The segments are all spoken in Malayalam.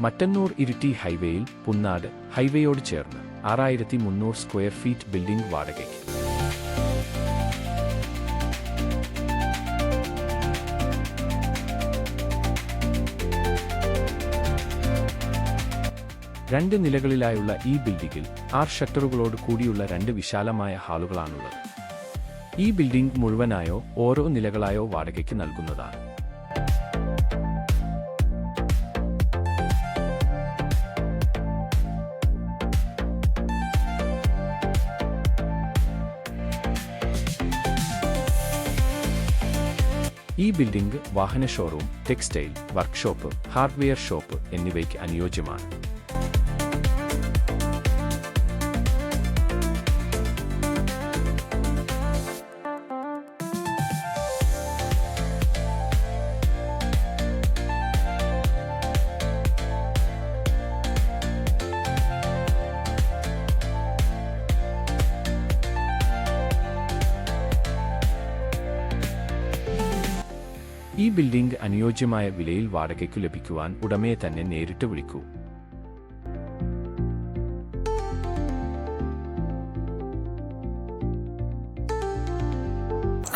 മട്ടന്നൂർ ഇരിട്ടി ഹൈവേയിൽ പുന്നാട് ഹൈവേയോട് ചേർന്ന് 6300 സ്ക്വയർ ഫീറ്റ് ബിൽഡിംഗ് വാടകയ്ക്ക്. രണ്ട് നിലകളിലായുള്ള ഈ ബിൽഡിംഗിൽ 6 ഷട്ടറുകളോട് കൂടിയുള്ള 2 വിശാലമായ ഹാളുകളാണുള്ളത്. ഈ ബിൽഡിംഗ് മുഴുവനായോ ഓരോ നിലകളായോ വാടകയ്ക്ക് നൽകുന്നതാണ്. ഈ ബിൽഡിംഗ് വാഹന showroom, textile, workshop, hardware shop എന്നിവയ്ക്ക് അനുയോജ്യമാണ്. ഈ ബിൽഡിംഗ് അനുയോജ്യമായ വിലയിൽ വാടകയ്ക്കു ലഭിക്കുവാൻ ഉടമയെ തന്നെ നേരിട്ട് വിളിക്കൂ.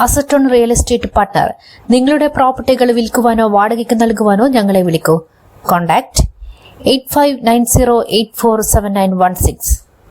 Asset on real estate partner. നിങ്ങളുടെ പ്രോപ്പർട്ടികൾ വിൽക്കുവാനോ വാടകയ്ക്ക് നൽകുവാനോ ഞങ്ങളെ വിളിക്കൂ. കോൺടാക്ട് 8590847916.